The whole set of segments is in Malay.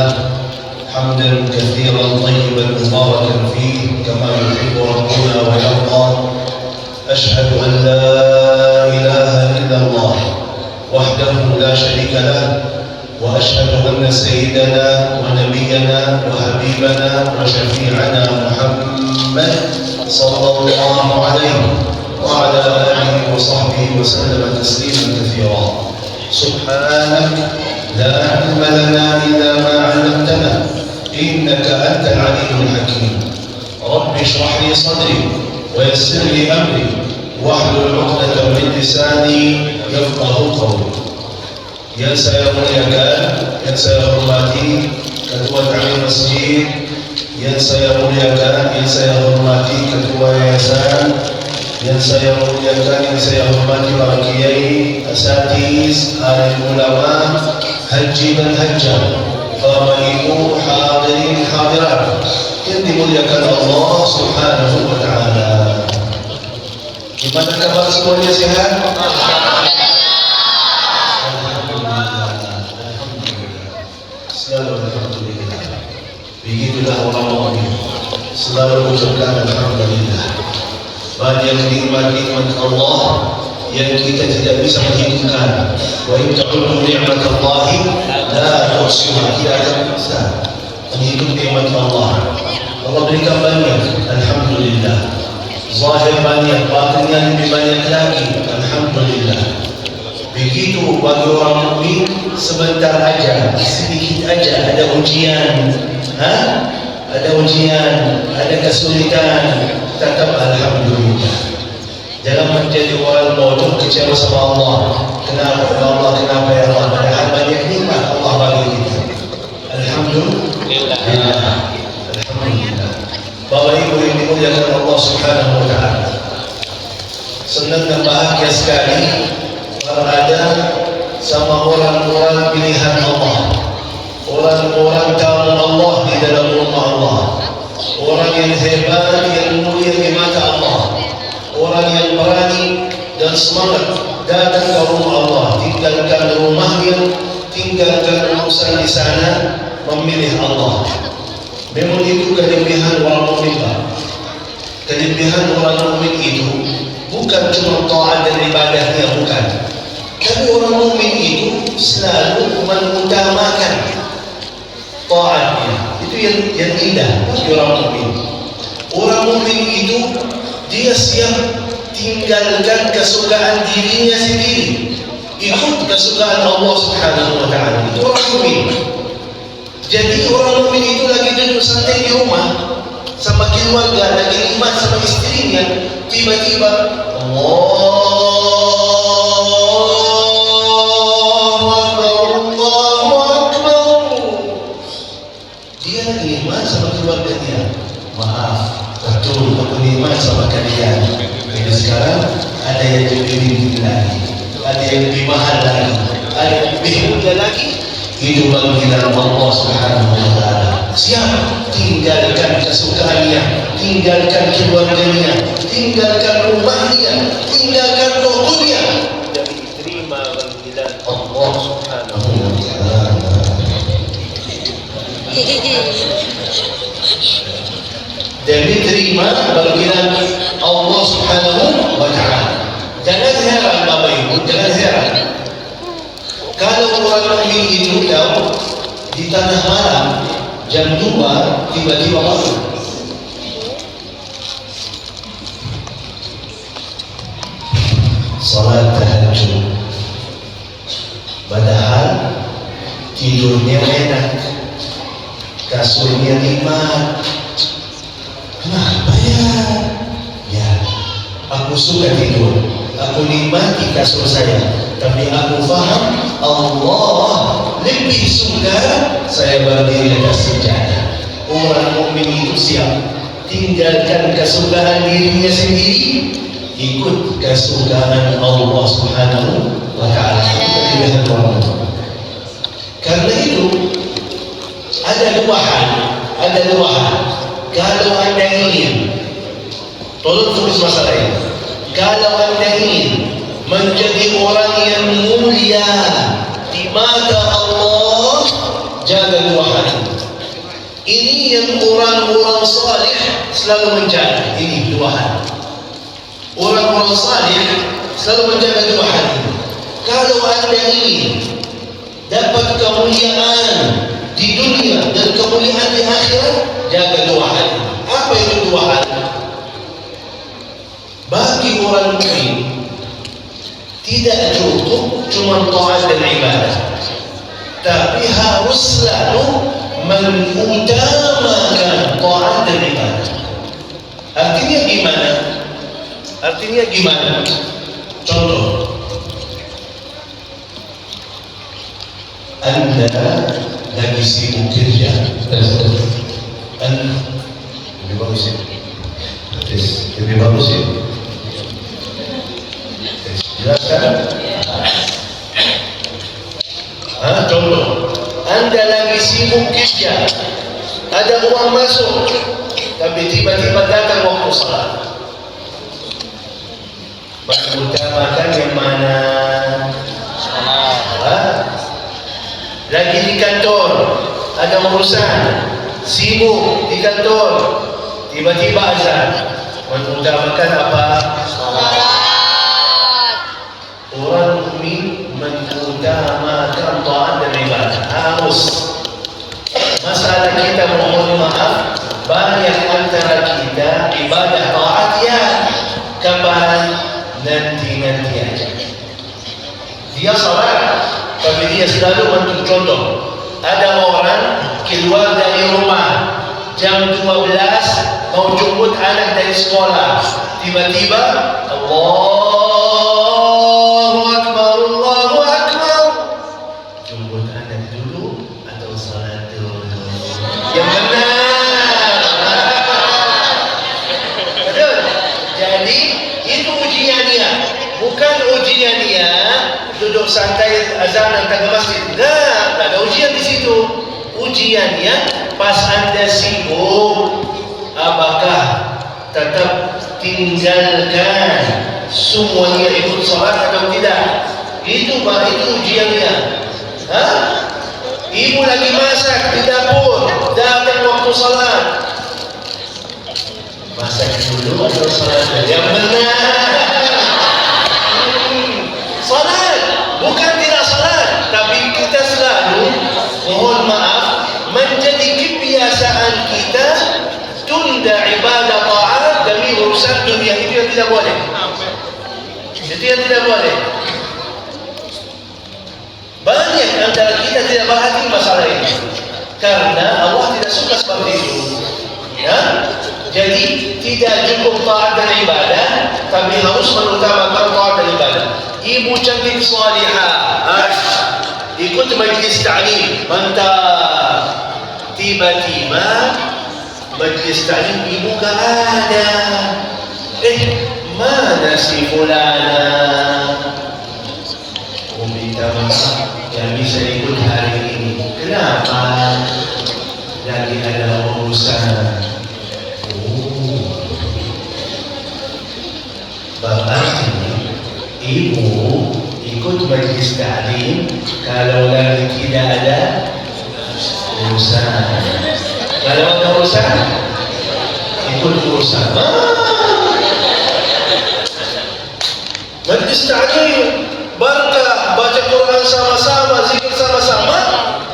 لله حمدا كثيرا طيبا مباركا فيه كما يحب ربنا ويرضى. أشهد أن لا إله إلا الله وحده لا شريك له، وأشهد أن سيدنا ونبينا وحبيبنا وشفيعنا محمد صلى الله عليه وعلى آله وصحبه وسلم تسليما كثيرا. سبحانك لا علم لنا إلا ما علمتنا إنك أنت العليم الحكيم. رب اشرح لي صدري ويسر لي أمري واحلل عقدة من لساني يفقه قولي. Yang saya muliakan, yang saya hormati Ketua Ta'lim Masjid, yang saya muliakan, yang saya hormati Ketua Yayasan, yang saya muliakan, yang saya hormati para kiai, asatiz, alim ulama, haji dan hajjah, para ibu, hadirin hadirat yang dimuliakan Allah Subhanahu wa Ta'ala. Gimana kabar semuanya, sehat? Selalu alhamdulillah. Begitulah orang mukmin, selalu mengucapkan alhamdulillah. Banyak nikmat-nikmat Allah yang kita tidak bisa menghitungkan. Wa in ta'uddu ni'matallahi la tuhsuha. Tidak akan bisa menghitung nikmat Allah. Allah berikan banyak, alhamdulillah. Zahir banyak, batinnya lebih banyak lagi, alhamdulillah. Begitu bagi orang mukmin, sebentar aja, sedikit aja ada ujian, ada ujian, ada kesulitan, tetap alhamdulillah. Jangan menjadi orang bodoh kecewa sama Allah. Kenapa ya Allah, kenapa ya Allah? Padahal banyak nikmat Allah bagi kita. Alhamdulillah. Alhamdulillah. Bapak Ibu yang dimuliakan Allah Subhanahu wa Ta'ala, senang dan bahagia sekali berada sama orang-orang pilihan Allah, orang-orang tamu Allah di dalam rumah Allah, orang yang hebat, yang mulia di mata Allah, orang yang berani dan semangat datang ke rumah Allah, tinggalkan rumahnya, tinggalkan urusan di sana, memilih Allah. Memang itu kelebihan orang mukmin. Kelebihan orang mukmin itu bukan cuma taat dan ibadahnya, bukan. Tapi orang mukmin itu selalu mengutamakan taatnya. Itu yang indah bagi orang mukmin. Orang mukmin itu dia siap tinggalkan kesukaan dirinya sendiri, ikut kesukaan Allah Subhanahu wa Ta'ala. Itu orang mukmin. Jadi orang mukmin itu lagi duduk santai di rumah sama keluarga, lagi nikmat sama istrinya, tiba-tiba sama kalian. Jadi sekarang ada yang lebih tinggi lagi, ada yang lebih mahal lagi, ada yang lebih muda lagi. Itu panggilan Allah Subhanahu wa Ta'ala. Siap tinggalkan kesukaannya, tinggalkan keluarganya, tinggalkan rumahnya, tinggalkan tokonya, dan diterima panggilan Allah Subhanahu wa Ta'ala. Dan diterima panggilan Allah Subhanahu wa Ta'ala. Jangan heran Bapak Ibu, jangan heran kalau orang mukmin itu tahu di tengah malam jam 2 tiba-tiba bangun. Salat tahajud, padahal tidurnya enak, kasurnya nikmat. Kenapa ya? Ya, aku suka tidur, aku nikmati kasur saya, tapi aku faham Allah lebih suka saya berdiri di atas sejadah. Orang mukmin itu siap tinggalkan kesukaan dirinya sendiri, ikut kesukaan Allah Subhanahu wa Ta'ala. Karena itu ada dua hal. Kalau anda ingin, tolong tulis masalah ini. Kalau anda ingin menjadi orang yang mulia di mata Allah, jaga 2 hal ini. Ini yang orang-orang salih selalu menjaga. Ini 2 hal. Orang-orang salih selalu menjaga 2 hal ini. Kalau anda ingin dapat kemuliaan di dunia dan kemuliaan di akhirat, jaga 2 hal ini. Apa itu 2 hal? Bagi orang mukmin tidak cukup cuma taat dan ibadah, tapi harus selalu mengutamakan taat dan ibadah. Artinya gimana? Contoh, anda lagi sibuk kerja, lebih bagus ya, lebih bagus ya. Jelaskan. Contoh, anda lagi sibuk kerja, ada uang masuk, tapi tiba-tiba datang waktu salat. Mengutamakan yang mana? Lagi di kantor, ada urusan, sibuk di kantor, tiba-tiba azan. Mengutamakan apa? Orang mukmin mengutamakan taat dan ibadah. Harus. Masalah kita mohon maaf, banyak antara kita ibadah taat ya kapan, nanti aja. Dia salat, tapi dia selalu menurut contoh. Ada orang keluar dari rumah jam 12 mau jemput anak dari sekolah, tiba-tiba Allahu Akbar, jemput anak dulu atau salat dulu? Yang benar. Betul. Jadi itu ujiannya, bukan ujiannya duduk santai azan dan ke masjid. Enggak ada ujian di situ. Ujiannya pas anda sibuk, apakah tetap tinggalkan semuanya ikut salat atau tidak? Itu ujiannya. Ibu lagi masak di dapur, datang waktu salat, masak dulu atau salat? Yang benar. Salat, bukan tidak salat, tapi kita selalu mohon maaf menjadi kebiasaan kita tunda ibadah taat demi urusan dunia. Itu yang tidak boleh. Banyak antara kita tidak perhati masalah ini karena Allah tidak suka seperti itu. Ya? Jadi tidak cukup taat dan ibadah, tapi harus mengutamakan taat dan ibadah. Ibu cantik salihah, ikut majlis ta'lim, mantap. Tiba-tiba majlis ta'lim ibu gak ada. Mana si fulana? Minta maaf, yang bisa ikut hari ini. Kenapa? Lagi ada urusan. Berarti ibu ikut majlis ta'lim kalau lagi tidak ada urusan. Kalau ada urusan, ikut urusan. Majlis ta'lim barakah, baca Quran sama-sama, zikir sama-sama,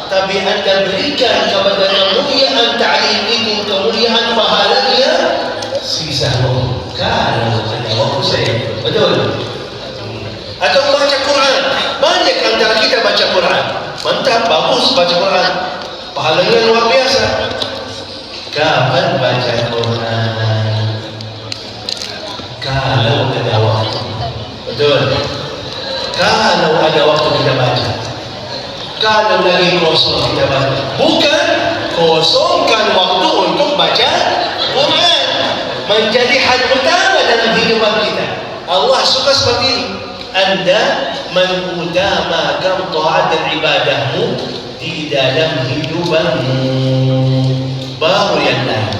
tapi anda berikan kepada kemuliaan ta'lim itu, kemuliaan pahalanya sisa waktu. Kalau ada waktu saya, betul. Atau baca Quran, banyak antara kita baca Quran, mantap, bagus baca Quran, pahalanya luar biasa. Kapan baca Quran? Kalau ada waktu, betul. Kalau ada waktu kita baca. Kalau lagi kosong kita baca. Bukan kosongkan waktu untuk baca Quran menjadi hal utama dalam kehidupan kita. Allah suka seperti ini. Anda mengutamakan taat dan ibadahmu di dalam hidupanmu, baru yang lain.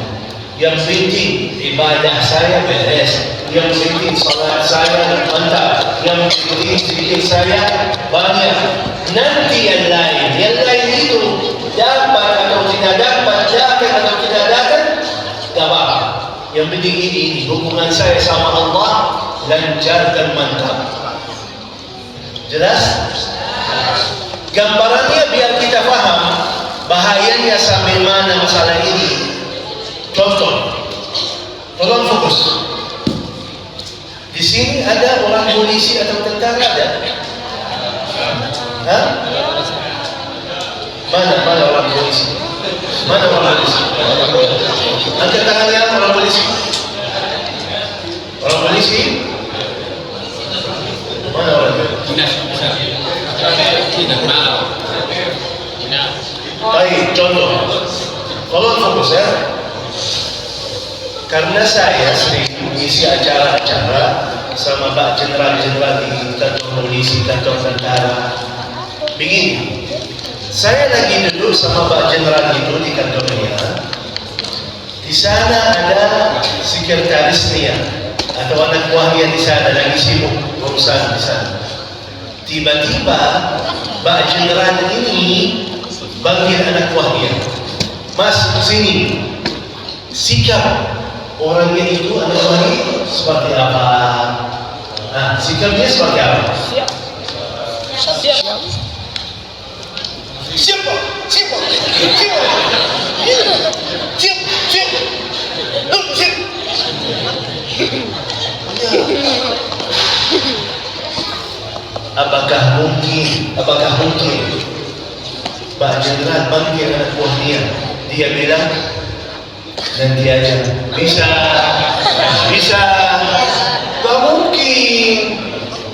Yang penting ibadah saya beres, yang penting salat saya mantap, yang penting zikir saya banyak. Nanti yang lain itu Yang penting ini hubungan saya sama Allah lancar dan mantap. Jelas? Gambarannya biar kita faham bahayanya sampai mana masalah ini. Contoh, tolong fokus. Di sini ada orang polisi atau tentara ada? Hah? Mana orang polisi? Mana orang polisi? Angkat tangannya orang polisi. Orang polisi? Mana orang polisi? Baik, contoh. Tolong fokus ya. Karena saya sering mengisi acara-acara sama Pak Jenderal-Jenderal di kantor polisi, kantor tentara. Begini, saya lagi duduk sama Pak Jenderal itu di kantornya. Di sana ada sekretarisnya atau anak buahnya di sana lagi sibuk urusan di sana. Tiba-tiba Pak Jenderal ini panggil anak buahnya, Mas, sini. Sikap orangnya itu, anak buahnya seperti apa? Nah, sikapnya seperti apa? Siap. Apakah mungkin Pak Jenderal panggil anak buahnya, dia bilang nanti aja, bisa, gak mungkin.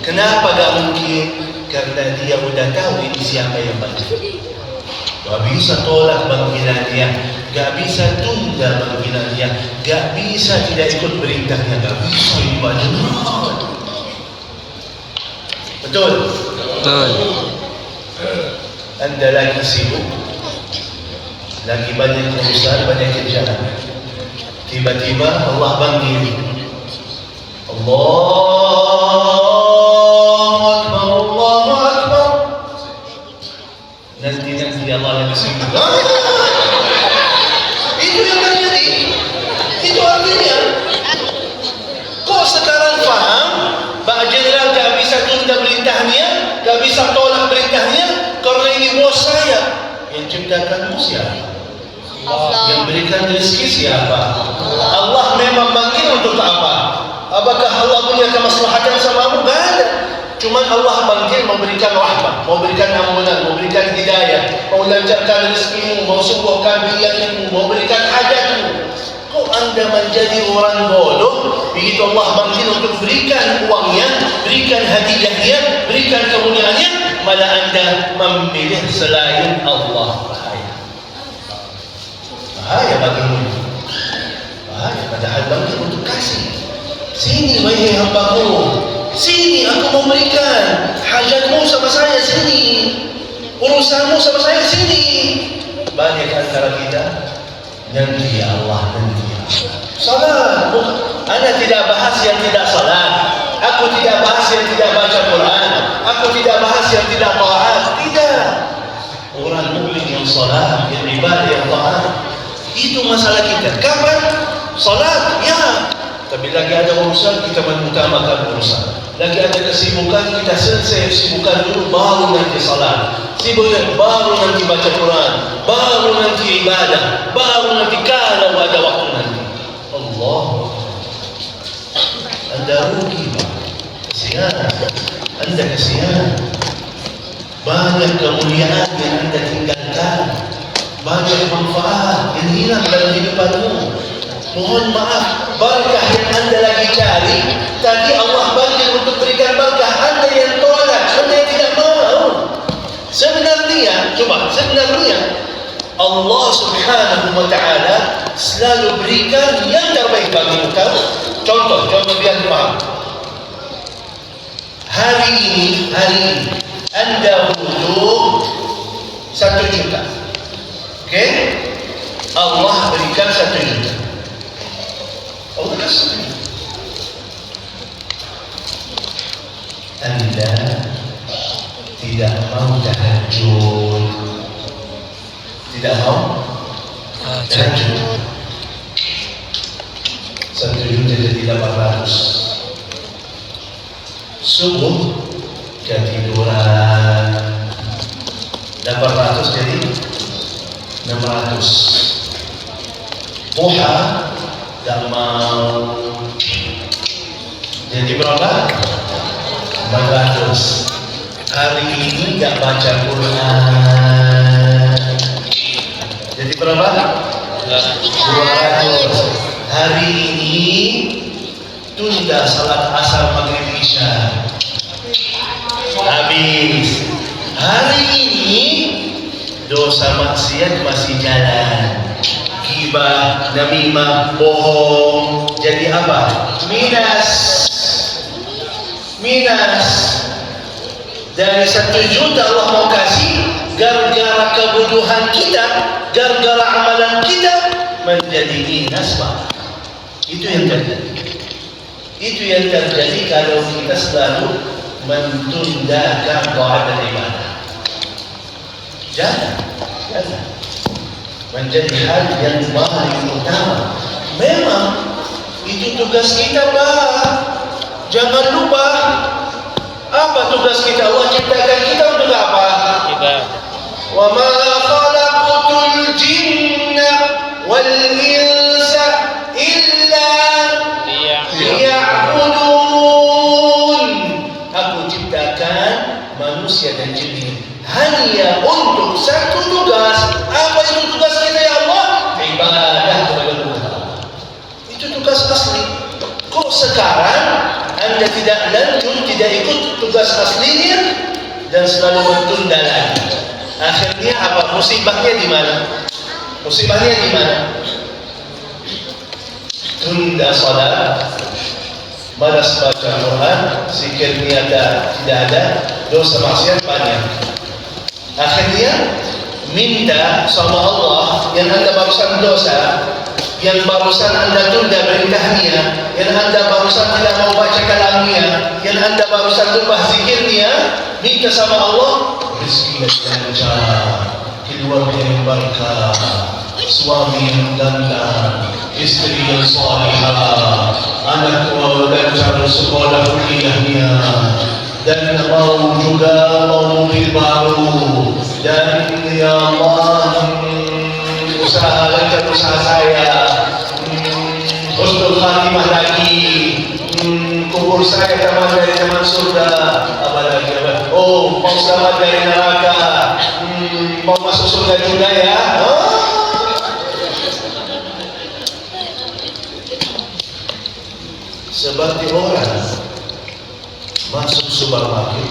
Kenapa gak mungkin? Karena dia udah tahu ini siapa yang panggil. Gak bisa tolak panggilannya, gak bisa tunda panggilannya, gak bisa tidak ikut perintahnya, gak bisa ini Pak Jenderal. Betul? Betul. Anda lagi sibuk, lagi banyak urusan, banyak kerjaan. Tiba-tiba Allah panggil. Allahu Akbar. Nanti Allah lagi sibuk. Itu yang terjadi. Itu artinya, kok sekarang faham? Pak Jenderal gak bisa tunda perintahnya, gak bisa tolak perintahnya, karena ini bos saya. Yang ciptakanmu siapa? Allah. Yang berikan rezeki siapa? Allah memang panggil untuk apa? Apakah Allah punya kemaslahatan samamu? Gak ada. Cuma Allah panggil memberikan rahmat, memberikan ampunan, memberikan hidayah, mau lancarkan rezekimu, mau sembuhkan biayahmu, mau berikan hajatmu. Kok Anda menjadi orang bodoh? Begitu Allah panggil untuk berikan uangnya, berikan hadiahnya, berikan kemuliaannya, malah Anda memilih selain Allah. Bahaya bagimu. Bahaya, padahal panggil untuk kasih. Sini wahai hambaku, sini aku mau berikan hajatmu sama saya, sini urusanmu sama saya, sini. Banyak antara kita nanti ya Allah, nanti ya Allah. Salat, Anda tidak bahas yang tidak salat, aku tidak bahas yang tidak baca Quran, aku tidak bahas yang tidak taat. Tidak. Orang mukmin yang salat, yang ibadah, yang taat, itu masalah kita. Kapan? Salat, ya. Tapi lagi ada urusan, kita mengutamakan urusan. Lagi ada kesibukan, kita selesai kesibukan dulu, baru nanti salat. Sibuk baru nanti baca Quran, baru nanti ibadah, baru nanti kalau ada waktu nanti. Allah, Anda rugi, Pak. Kasihan, Anda kasihan. Banyak kemuliaan yang Anda tinggalkan, banyak manfaat yang hilang dalam hidupanmu. Mohon maaf, barakah yang Anda lagi cari, tadi Allah panggil untuk berikan barakah, Anda yang tolak, Anda yang tidak mau. Sebenarnya Allah Subhanahu wa ta'ala selalu berikan yang terbaik bagimu. Contoh biar paham. Hari ini Anda butuh 1 juta. Oke? Allah berikan 1 juta. Allah kasih. Anda tidak mau tahajud, tidak mau tahajud. 1 800. Subuh ketiduran 800 jadi 600. Duha tak mau jadi berapa? 400. Hari ini tak baca Quran jadi berapa? 200. Hari ini tunda salat asar maghrib isya habis. Hari ini dosa maksiat masih jalan, gibah, namimah, bohong, jadi apa? Minus. Dari 1 juta Allah mau kasih, gara-gara kebodohan kita, gara-gara amalan kita menjadi minus, Pak. Itu yang terjadi kalau kita selalu mentundakan taat dan ibadah. Jangan menjadi hal yang paling utama. Memang itu tugas kita, Pak. Jangan lupa. Apa tugas kita? Allah ciptakan kita untuk apa? Wa ma khalaqtul jinna wal insa illa liya'budun. Aku ciptakan manusia dan jin hanya untuk satu tugas. Apa itu tugas kita ya Allah? Ibadah kepada Allah. Itu tugas asli. Kok sekarang Anda tidak lanjut, tidak ikut tugas aslinya dan selalu bertunda lagi? Akhirnya apa? Musibahnya di mana? Tunda salat, malas baca Quran, zikir niata tidak ada, dosa maksiat banyak. Akhirnya minta sama Allah yang Anda barusan dosa, yang barusan Anda tunda perintahnya, yang Anda barusan tidak mau baca kalamnya, yang Anda barusan lupa zikirnya, minta sama Allah rezeki yang lancar, keluarga yang berkah, suami yang ganteng, istri yang salihah, anak lancar sekolah kuliahnya, dan mau mobil baru, dan ya Allah usaha saya, husnul khatimah lagi, kubur saya tamat dari taman surga, apalagi mau selamat dari neraka, mau masuk surga juga ya. Seperti orang masuk supermarket,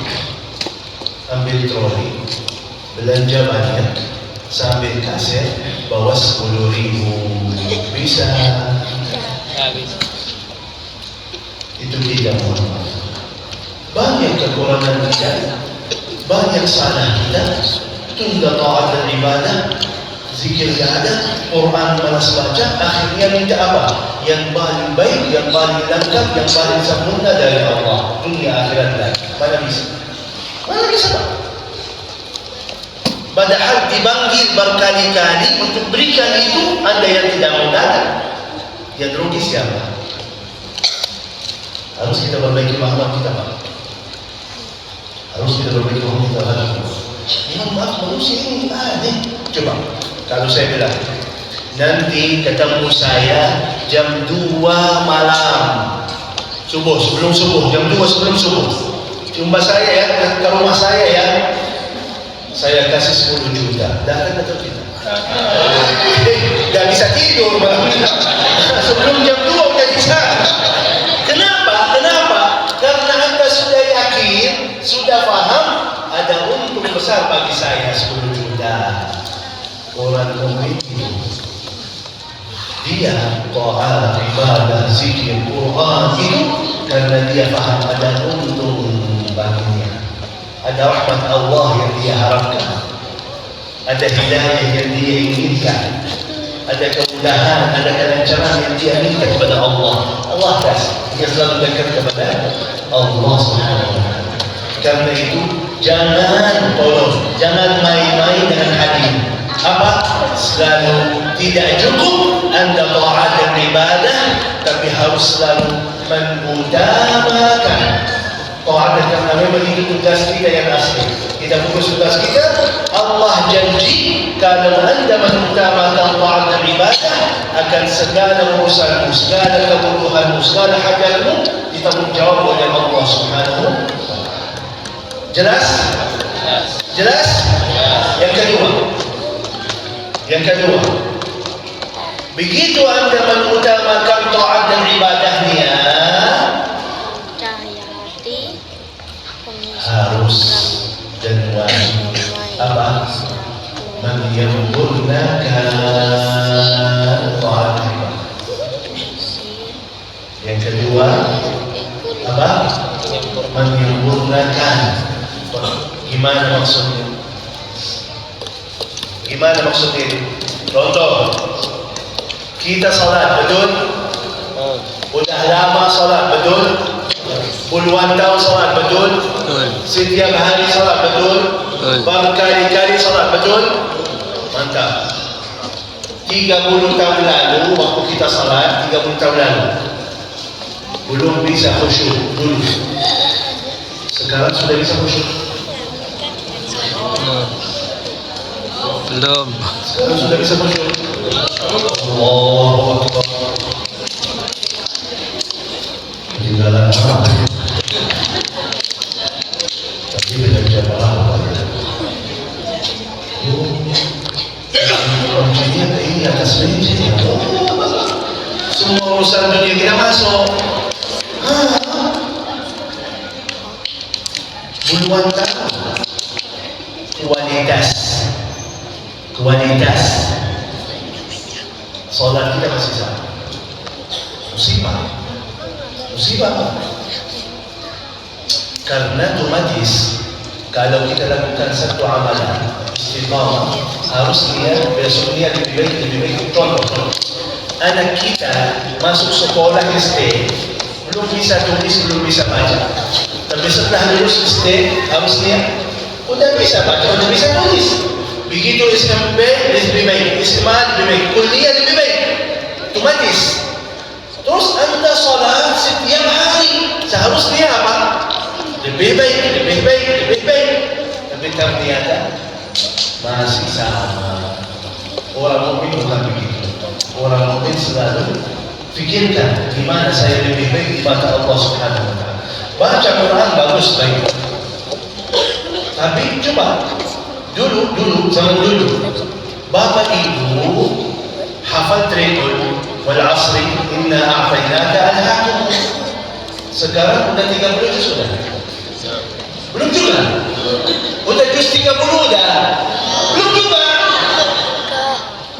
ambil troli, belanja banyak, sambil kaset bawa 10.000, bisa? Itu tidak mudah. Banyak kekurangan kita, banyak salah kita, tunda taat dan ibadah, zikir tidak ada, Quran malas baca, akhirnya minta apa? Yang paling baik, yang paling lengkap, yang paling sempurna dari Allah, dunia akhirat lagi. Mana bisa Pak? Padahal dipanggil berkali-kali untuk berikan itu, Anda yang tidak mau datang, yang rugi siapa? Harus kita perbaiki makhluk kita, Pak. Harus kita perbaiki makhluk kita lagi. Memang maaf, manusia ini ada. Coba, kalau saya bilang, nanti ketemu saya jam 2 malam, sebelum subuh, jam 2 sebelum subuh. Jumpa saya ya, ke rumah saya ya. Saya kasih 10 juta. Datang atau tidak? Gak bisa tidur malam ini. Sebelum jam 2 udah bisa. Kenapa? Karena Anda sudah yakin, sudah paham, ada untung besar bagi saya 10 juta. Orang mukmin itu dia taat, ibadah, zikir, Quran itu karena dia paham ada untung baginya. Ada rahmat Allah yang dia harapkan, ada hidayah yang dia inginkan, ada kemudahan, ada kelancaran yang dia minta kepada Allah. Allah kasih, dia selalu dekat kepada Allah Subhanahu wa Ta'ala. Karena itu jangan main-main dengan hadis. Apa? Selalu tidak cukup Anda taat dan ibadah, tapi harus harus selalu mengutamakan taat, karena memang itu tugas kita yang asli. Kita fokus tugas kita. Allah janji kalau anda mengutamakan taat dan ibadah, akan segala urusanmu, segala kebutuhanmu, segala hajatmu ditanggungjawab oleh Allah Subhanahu wa Ta'ala. Jelas? Jelas? Yang kedua, begitu anda mengutamakan taat dan ibadahnya, harus dan wajib apa? Menyempurnakan taat ibadah. Yang kedua apa? Menyempurnakan. Gimana maksudnya? Gimana maksudnya? Contoh, kita salat, betul? Udah lama salat, betul? Puluhan tahun salat, betul? Setiap hari salat, betul? Berkali-kali salat, betul? Mantap. 30 tahun lalu waktu kita salat, 30 tahun lalu belum bisa khusyuk dulu. Sekarang sudah bisa khusyuk? Belum. Sekarang sudah bisa khusyuk? Allahu Akbar. Ketinggalan apa? Tapi dengan jamaah apa? Kuncinya ke ini atas meja. Semua urusan dunia kita masuk. Puluhan tahun. Kualitas solat kita masih sama. Musibah. Karena otomatis kalau kita lakukan satu amalan istiqamah, harus lihat besoknya lebih baik. Contoh, anak kita masuk sekolah SD, belum bisa tulis, belum bisa baca. Tapi setelah lulus SD, harus lihat udah bisa baca, udah bisa tulis. Begitu SMP lebih baik, SMA lebih baik, kuliah lebih baik, otomatis. Terus anda salat setiap hari, seharusnya apa? Lebih baik. Tapi ternyata masih sama. Orang mukmin bukan begitu. Orang mukmin selalu fikirkan gimana saya lebih baik di mata Allah Subhanahu wa Ta'ala. Baca Quran bagus, baik. Tapi coba dulu zaman dulu bapak ibu hafal Trikul wal asri inna a'tainaka al-hakim. Sekarang udah 30 sudah. Belum juga. Udah juz 30 dah. Belum juga.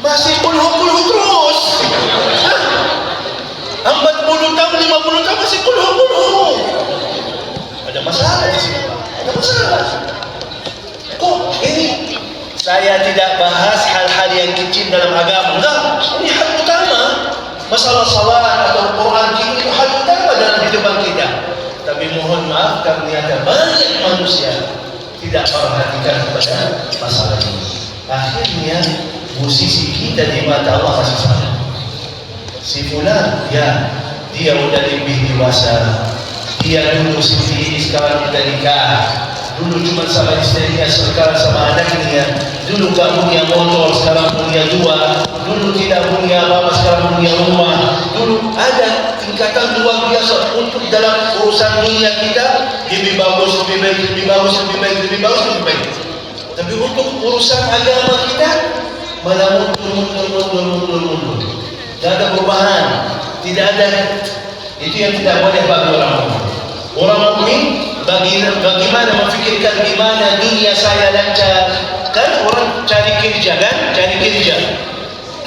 Masih kulhu terus. 40 tahun, 50 tahun masih kulhu. Ada masalah di sini. Ada masalah. Kok ini saya tidak bahas hal-hal yang kecil dalam agama. Enggak, ini hal utama. Masalah salat atau Quran itu hal utama dalam kehidupan kita. Tapi mohon maaf, ternyata banyak manusia tidak perhatikan kepada masalah ini. Akhirnya posisi kita di mata Allah masih sama. Si fulan, ya, dia udah lebih dewasa. Dia dulu sendiri, sekarang udah nikah. Dulu cuma sama istrinya, sekarang sama anaknya. Dulu gak punya motor, sekarang punya 2. Dulu tidak punya apa-apa, sekarang punya rumah. Dulu ada tingkatan luar biasa untuk dalam urusan dunia kita. Lebih bagus, lebih baik. Tapi untuk urusan agama kita malah mundur. Tidak ada perubahan, tidak ada. Itu yang tidak boleh bagi orang mukmin. Orang mukmin bagaimana memfikirkan gimana dunia saya lancar. Kan orang cari kerja.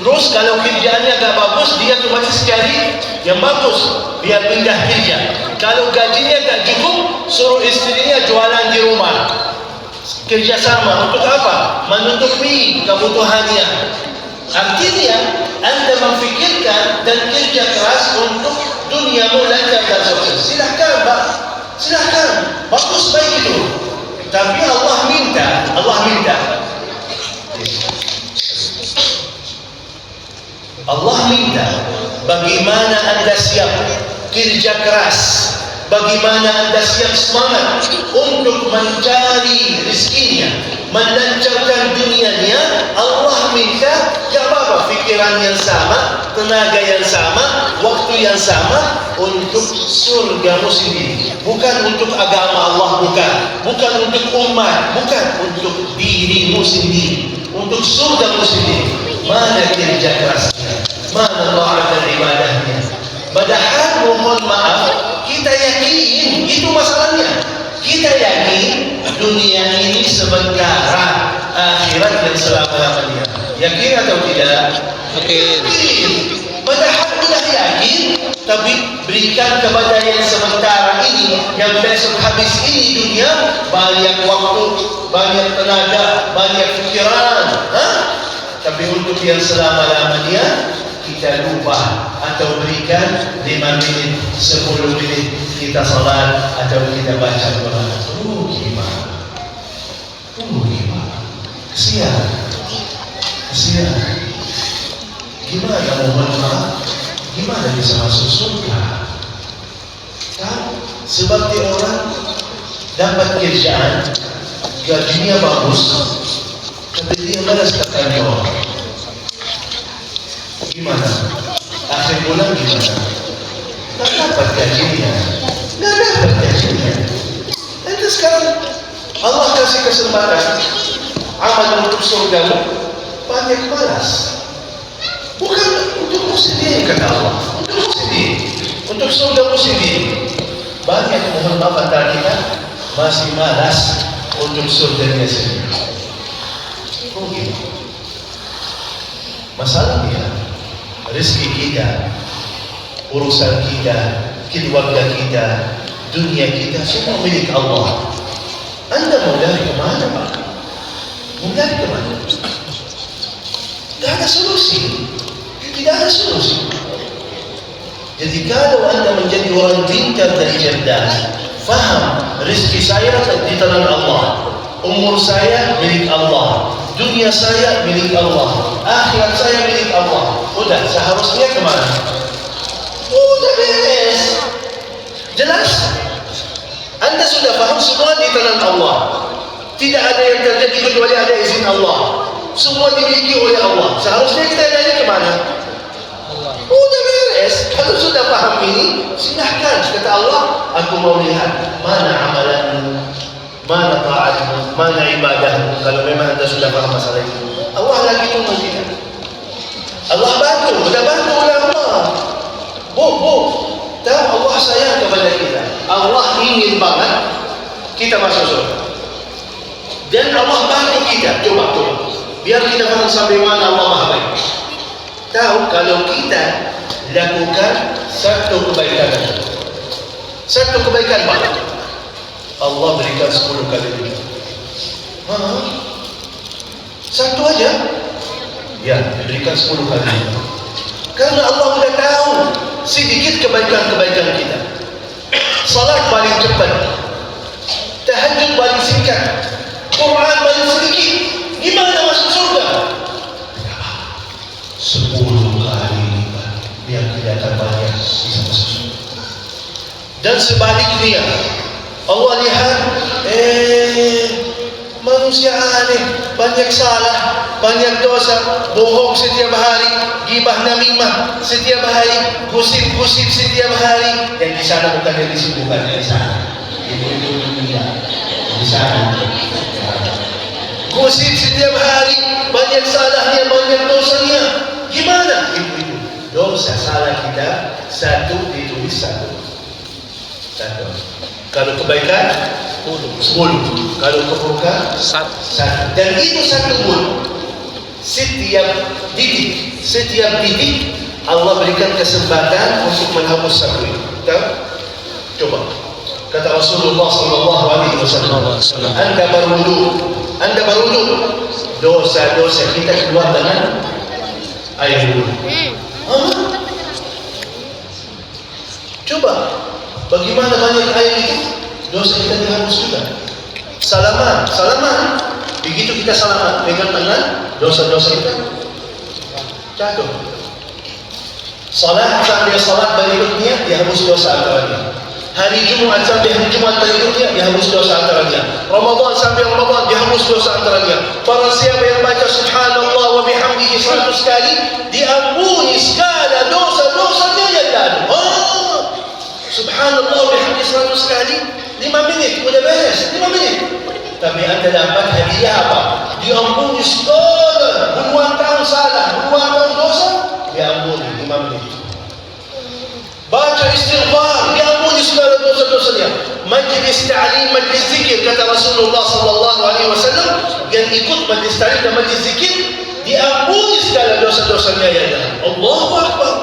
Terus kalau kerjaannya gak bagus, dia otomatis cari yang bagus, biar pindah kerja. Kalau gajinya gak cukup, suruh istrinya jualan di rumah. Kerjasama untuk apa? Menutupi kebutuhannya. Artinya anda memfikirkan dan kerja keras untuk duniamu lancar dan sukses. Silahkan, Pak. Silahkan. Bagus, baik itu. Tapi Allah minta. Allah minta bagaimana Anda siap kerja keras, bagaimana Anda siap semangat untuk mencari rezekinya, melancarkan dunianya. Allah minta tak apa-apa, fikiran yang sama, tenaga yang sama, waktu yang sama, untuk surgamu sendiri, bukan untuk agama Allah, bukan untuk umat, bukan untuk dirimu sendiri, untuk surgamu sendiri. Mana kerja kerasnya, mana taat dan ibadahnya? Padahal mohon maaf, kita yakin itu masalahnya. Kita yakin dunia ini sementara, akhirat yang selama-lamanya. Yakin atau tidak? Yakin. Padahal sudah yakin, tapi berikan kepada yang sementara ini, yang besok habis ini dunia, banyak waktu, banyak tenaga, banyak fikiran. Tapi untuk yang selama-lamanya kita lupa, atau berikan 5 menit, 10 menit kita salat atau kita baca Quran. Gimana? Gimana? Kesian. Gimana mohon maaf? Gimana bisa masuk surga? Kan? Sebab dia orang dapat kerjaan, gajinya bagus, tapi dia malas kata orang. Gimana? Akhir bulan gimana? Tak dapat gajinya. Nanti sekarang Allah kasih kesempatan amal untuk surgamu, banyak malas. Bukan untukmu sendiri kata Allah, untukmu sendiri, untuk surgamu sendiri. Banyak mohon maaf antara kita masih malas untuk surganya sendiri. Gitu. Masalahnya rezeki kita, urusan kita, keluarga kita, dunia kita, semua milik Allah. Anda mau lari kemana Pak? Mau lari kemana? Tidak ada solusi. Tidak ada solusi. Jadi kalau Anda menjadi orang pintar dan cerdas, faham rezeki saya di tangan Allah, umur saya milik Allah, dunia saya milik Allah, akhirat saya milik Allah. Udah, seharusnya kemana? Udah beres. Jelas? Anda sudah paham semua di tangan Allah. Tidak ada yang terjadi kecuali ada izin Allah. Semua dimiliki oleh Allah. Seharusnya kita nanya kemana? Udah beres. Kalau sudah paham ini, silahkan. Kata Allah, aku mau lihat mana amalanmu, mana taatmu, mana ibadahmu. Kalau memang Anda sudah paham masalah itu, Allah lagi tunggu kita. Allah bantu, sudah bantu oleh Allah. Tahu Allah sayang kepada kita. Allah ingin banget kita masuk surga. Dan Allah bantu kita. Coba. Biar kita faham sampai mana Allah Maha Baik. Tahu kalau kita lakukan satu kebaikan, banyak, Allah berikan 10 kali lipat. Satu aja, ya diberikan 10 kali lipat. Karena Allah sudah tahu sedikit kebaikan-kebaikan kita. Salat paling cepat, tahajud paling singkat, Quran paling sedikit. Gimana masuk surga? 10 kali lipat. Biar tidak terbanyak bisa masuk surga. Dan sebaliknya, Allah lihat manusia aneh, banyak salah, banyak dosa, bohong setiap hari, gibah namimah setiap hari, gosip-gosip setiap hari. Yang di sana bukan yang di sini, bukan yang di sana. Itu di sana. Gosip setiap hari, banyak salahnya, banyak dosanya. Gimana? Itu dosa salah kita satu ditulis satu. Kalau kebaikan 10, kalau keburukan 1. Dan itu satu pun setiap titik Allah berikan kesempatan untuk menghapus satu itu. Coba kata Rasulullah SAW, Anda berwudu, dosa-dosa kita keluar dengan air wudu. Coba bagaimana banyak air itu, dosa kita dihapus juga. Salaman. Begitu kita salaman, pegang tangan, dosa-dosa kita jatuh. Salat sampai salat berikutnya dihapus dosa antaranya. Hari Jumat sampai hari Jumat berikutnya dihapus dosa antaranya. Ramadan sampai Ramadan dihapus dosa antaranya. Para siapa yang baca subhanallah wa bihamdihi 100 kali diampuni segala dosa-dosanya yang lalu. Subhanallah wa bihamdihi 100 kali 5 minit udah beres, 5 menit. Tapi anda dapat hadiah apa? Diampuni segala puluhan tahun salah, puluhan tahun dosa, diampuni 5 menit. Baca istighfar, diampuni segala dosa-dosanya. Majlis ta'lim, majlis zikir, kata Rasulullah sallallahu alaihi wasallam, yang ikut majlis ta'lim dan majlis zikir diampuni segala dosa-dosanya ya Allah. Allahu akbar.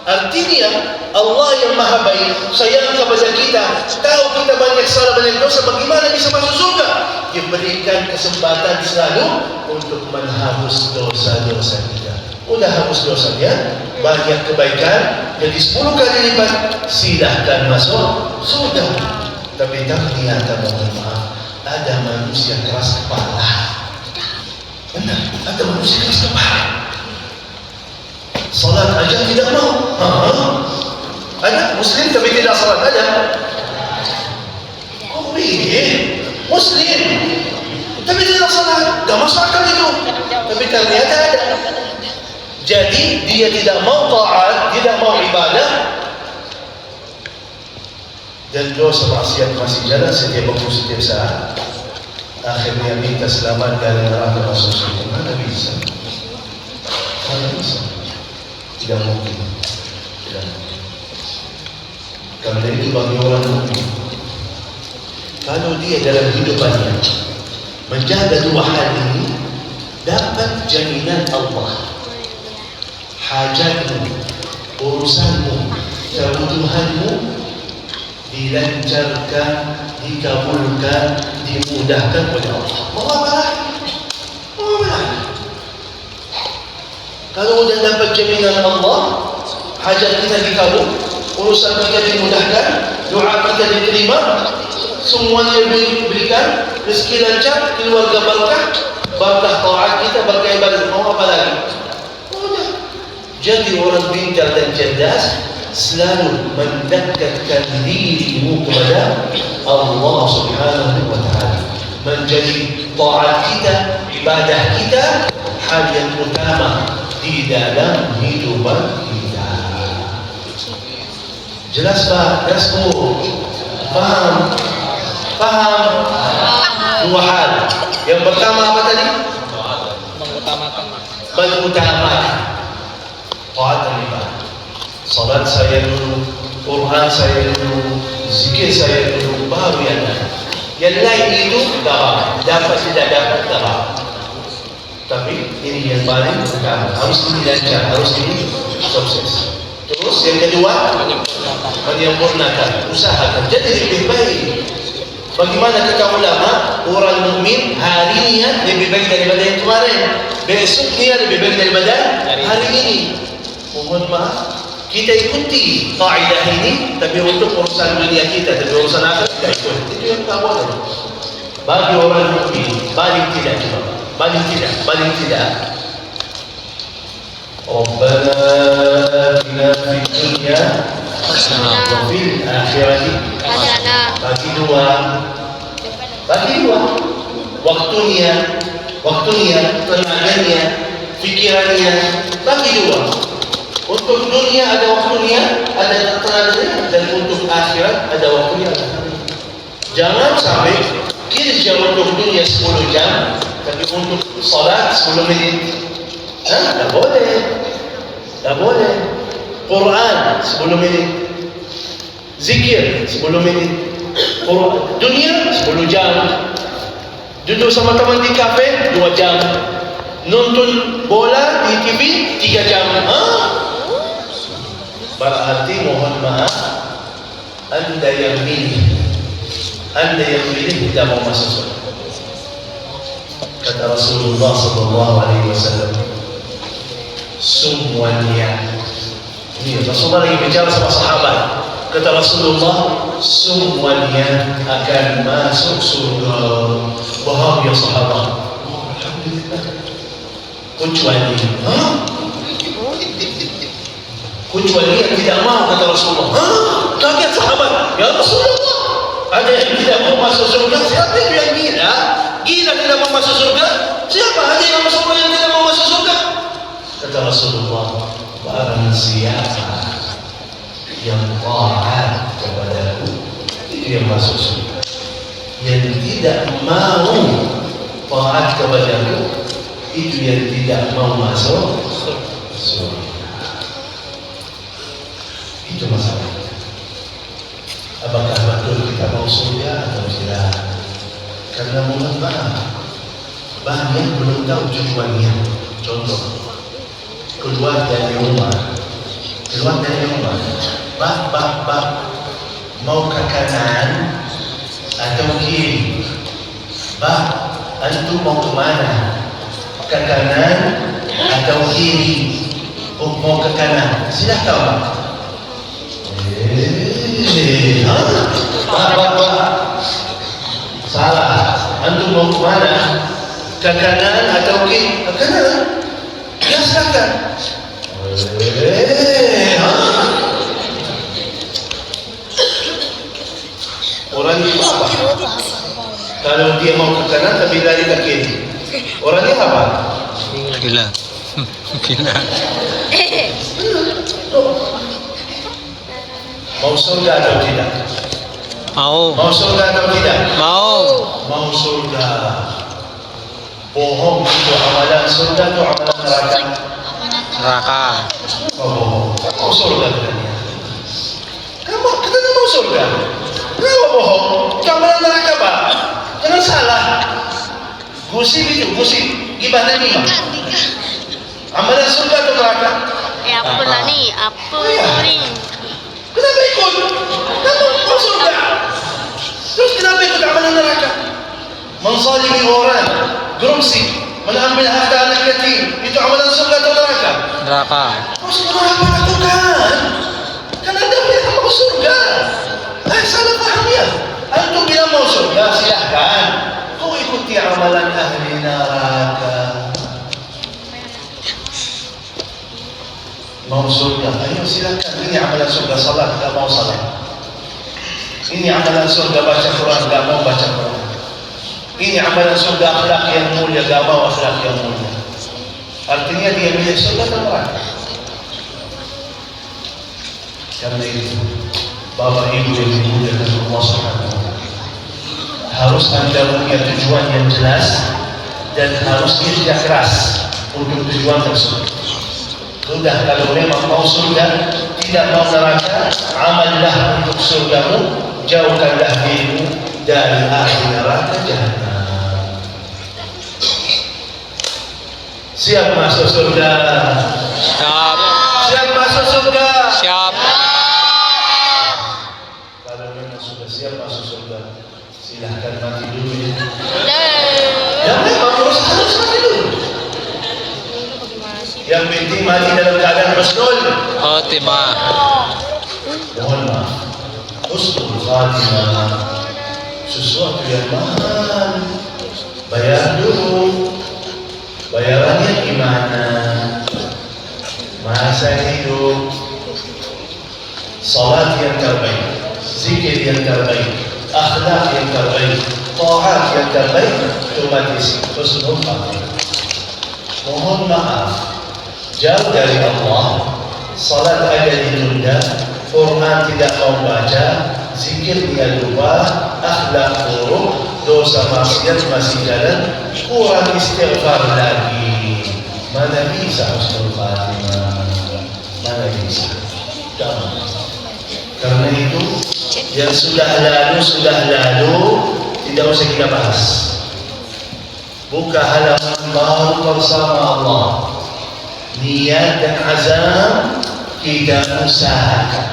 Artinya Allah yang maha baik sayang kepada kita, tahu kita banyak salah, banyak dosa, bagaimana bisa masuk surga? Diberikan kesempatan selalu untuk menghapus dosa-dosa kita. Udah hapus dosanya, banyak kebaikan, jadi 10 kali lipat, silahkan masuk surga. Tapi ternyata mohon maaf, ada manusia keras kepala. Benar, ada manusia keras kepala. Salat aja tidak mau. Ada muslim tapi tidak salat, ada. Kok begini? Muslim tapi tidak salat, tidak masuk akal itu. Tapi ternyata ada. Jadi dia tidak mau taat, tidak mau ibadah, dan dosa maksiat masih jalan setiap waktu, setiap saat. Akhirnya minta selamat dari neraka masuk surga. Mana bisa? Mana bisa? Tidak mungkin. Tidak mungkin. Karena itu bagi orang mukmin, kalau dia dalam hidupannya menjaga 2 hal ini, dapat jaminan Allah. Hajatmu, urusanmu, kebutuhanmu dilancarkan, dikabulkan, dimudahkan oleh Allah. Mau apa lagi? Mau apa lagi? Kalau sudah dapat jaminan Allah, hajat kita dikabul, urusan kita dimudahkan, doa kita diterima, semuanya diberikan, rezeki lancar, keluarga berkah, berkah taat kita, berkah ibadah. Mau apa lagi? Jadi orang pintar dan cerdas selalu mendekatkan dirimu kepada Allah Subhanahu wa taala. Menjadi taat kita, ibadah kita hal yang utama di dalam hidupan kita. Jelas Pak? Jelas Bu? Faham? Faham? 2 hal. Yang pertama apa tadi? Mengutamakan taat dan ibadah. Salat saya dulu, Quran saya dulu, zikir saya dulu, baru yang lain. Yang lain itu dapat tidak dapat dapat. Tapi ini yang paling utama, harus dilancar, harus ini sukses. Terus yang kedua, menyempurnakan, usahakan. Jadi lebih baik. Bagaimana kata ulama, orang mukmin hari ini lebih baik daripada yang kemarin, besoknya lebih baik daripada hari ini. Mohon maaf, kita ikuti kaidah ini, tapi untuk urusan dunia kita, tapi urusan akhirat tidak ikut. Itu yang tak boleh. Bagi orang mukmin, paling tidak cuma, paling tidak. Rabbana atina fid dunya hasanah wa fil akhirati hasanah. Bagi dua. Waktunya, tenaganya, pikirannya, bagi 2. Untuk dunia ada waktunya, ada tenaganya, dan untuk akhirat ada waktunya. Jangan sampai kerja untuk dunia 10 jam, tapi untuk salat 10 menit. Tak boleh. Quran 10 menit, zikir 10 menit. Dunia 10 jam. Duduk sama teman di kafe 2 jam. Nonton bola di TV 3 jam. Berarti mohon maaf, anda yang milih tidak mau masuk surga. Kata Rasulullah sallallahu alaihi wasallam, semuanya. Ini Rasulullah lagi bicara sama sahabat. Kata Rasulullah, semuanya akan masuk surga. Bahagia sahabat. kecuali yang tidak mau, kata Rasulullah. Kaget sahabat, ya Rasulullah, ada yang tidak mau masuk surga? Siapa itu yang gila? Gila tidak mau masuk surga? Siapa aja yang Rasulullah yang tidak mau masuk surga? Kata Rasulullah, barang siapa yang taat kepadaku, itu yang masuk surga. Yang tidak mau taat kepadaku, itu yang tidak mau masuk surga. Itu masalahnya. Apakah betul kita mau surga atau tidak? Karena mohon maaf, banyak belum tahu tujuannya. Contoh, keluar dari rumah, Bak, mau ke kanan atau kiri? Bak, antum mau kemana? Ke kanan atau kiri? Mau ke kanan, silakan Bak. Bak, salah. Antum mau kemana? Ke kanan atau kiri? Ke kanan. Ya silakan. Orang itu apa? Kalau dia mau ke kanan tapi lari ke kiri, orangnya apa? Gila. Gila. Mau surga atau tidak? Mau. Mau surga atau tidak? Mau. Mau surga. Bohong itu amalan surga atau amalan neraka? Neraka. Oh, bohong. Mau surga katanya. Kamu katanya mau surga. Kenapa bohong? Itu amalan neraka, Pak. Jangan salah. Gusip itu, gusip. Gibah Nabi. Amalan surga atau neraka? Apa lah ni? Apa ni? Kenapa ikut? Kamu mau surga. Terus kenapa ikut amalan neraka? Menzalimi orang, gerumsi, mengambil harta anak yatim, itu amalan surga atau neraka? Neraka. Oh, surga apa lakukan? Kan anda bilang mau surga. Salah paham ya. Antum bilang mau surga, silahkan. Kau ikuti amalan ahli neraka. Mau surga, ayo silakan. Ini amalan surga, salat, tak mau salat. Ini amalan surga, baca Quran, tak mau baca Quran. Ini amalan surga, akhlak yang mulia, tak mau akhlak yang mulia. Artinya dia milih surga atau neraka. Karena itu, Bapak Ibu yang dimuliakan Allah Subhanahu wa Ta'ala, harus anda punya tujuan yang jelas dan harus kerja keras untuk tujuan tersebut. Sudah, kalau memang mau surga, tidak mau neraka, amallah untuk surgamu, jauhkanlah dirimu dari api neraka jahannam. Siap masuk surga? Siap. Siap masuk surga? Siap. Kalau memang sudah siap masuk surga, silahkan mati dulu ya. Yang memang harus mati dulu. Yang penting mati dalam keadaan husnul Khotimah. Mohon maaf, husnul khatimah sesuatu yang mahal. Bayar dulu. Bayarannya gimana? Masa hidup, salat yang terbaik, zikir yang terbaik, akhlak yang terbaik, taat yang terbaik, otomatis husnul khatimah. Mohon maaf, jauh dari Allah, salat ada ditunda, Quran tidak mau baca, zikir dia lupa, akhlak buruk, dosa maksiat masih jalan, kurang istighfar lagi. Mana bisa husnul khatimah? Mana bisa? Jangan. Karena itu, yang sudah lalu, tidak usah kita bahas. Buka halaman baru bersama Allah. Niat dan azam kita usahakan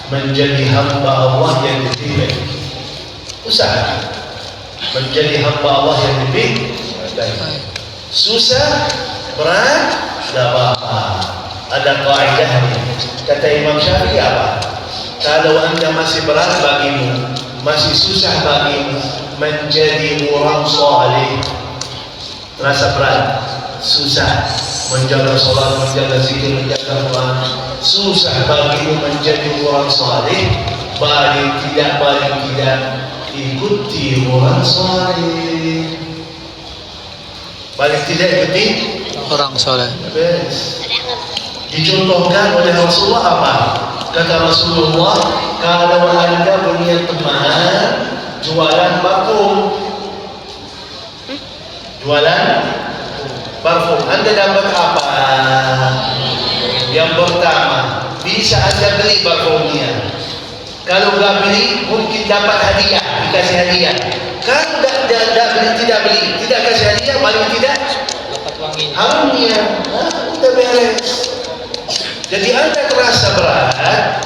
menjadi hamba Allah yang lebih baik. Usahakan menjadi hamba Allah yang lebih baik. Susah, berat, tidak apa-apa. Ada kaidahnya. Kata Imam Syafi'i apa? Kalau anda masih berat bagimu, masih susah bagimu menjadi orang saleh, terasa berat, susah menjaga sholat, menjaga zikir, menjaga Quran, susah bagimu menjadi orang saleh, paling tidak ikuti orang saleh. Paling tidak ikuti Orang soleh. Dicontohkan oleh Rasulullah apa? Kata Rasulullah, kalau anda punya teman jualan parfum, anda dapat apa? Yang pertama, bisa anda beli parfumnya. Kalau nggak beli, mungkin dapat hadiah, dikasih hadiah. Kalau tidak beli, tidak kasih hadiah, paling tidak haramnya. Udah beres. Jadi anda terasa berat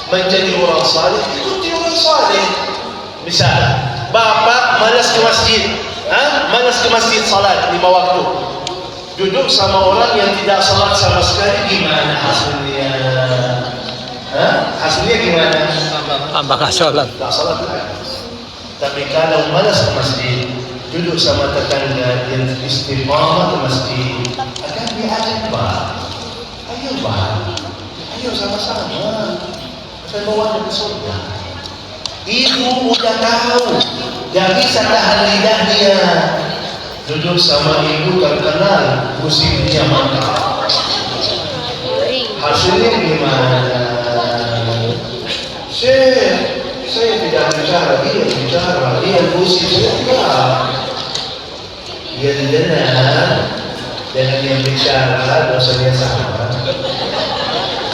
menjadi orang saleh, ikuti orang saleh. Misal, bapak malas ke masjid, salat 5 waktu. Duduk sama orang yang tidak salat sama sekali, gimana hasilnya? Hasilnya gimana? Apakah sholat? Tak salat lagi. Tapi kalau malas ke masjid, duduk sama tetangga yang istiqamah ke masjid, akan diajak ayo sama-sama akan bawa ke surga. Ibu udah tahu, gak bisa tahan lidahnya. Duduk sama ibu terkenal musimnya mantap. Hasilnya gimana? Saya tidak bicara, dia musik, saya tidak. Dia dengar dengan yang bicara dosanya sama.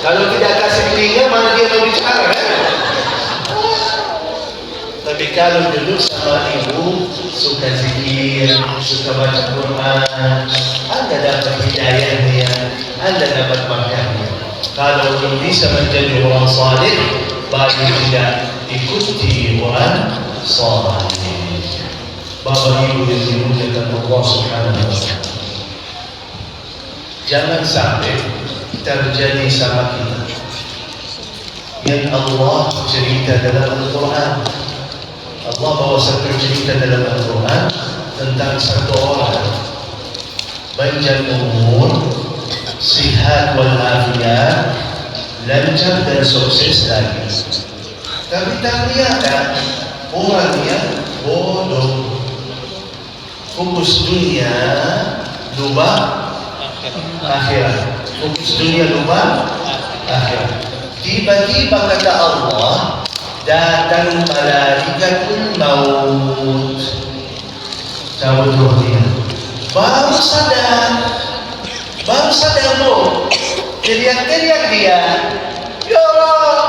Kalau tidak kasih telinga, mana dia mau bicara kan? Tapi kalau duduk sama ibu, suka zikir, suka baca Quran, anda dapat hidayahnya, anda dapat makannya. Kalau belum bisa menjadi orang saleh, bagi tidak ikuti orang saleh. Bapak ibu yang dimuliakan Allah Subhanahu wa Ta'ala, jangan sampai terjadi sama kita yang Allah cerita dalam Al-Quran. Allah bawa satu cerita dalam Al-Quran tentang satu orang panjang umur, sihat walafiat, lancar dan sukses lagi. Tapi ternyata orangnya bodoh, fokus dunia, lupa akhirat. Fokus dunia, lupa akhirat. Tiba-tiba kata Allah, datang malaikatul maut, cabut rohnya. Baru sadar loh, teriak-teriak dia, ya Allah,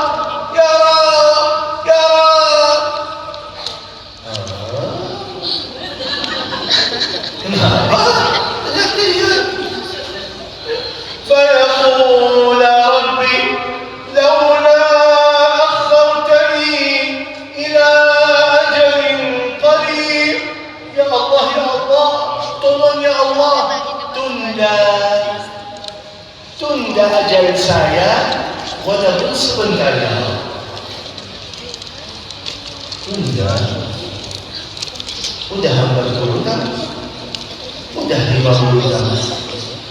ya Allah, ya Allah. Kenapa? Teriak-teriak. فيقول ربي لولا أخرتني إلى أجل قريب. يا الله tolong ya Allah, tunda ajal saya walaupun sebentar ya Allah. Udah 40 tahun, udah 50 tahun,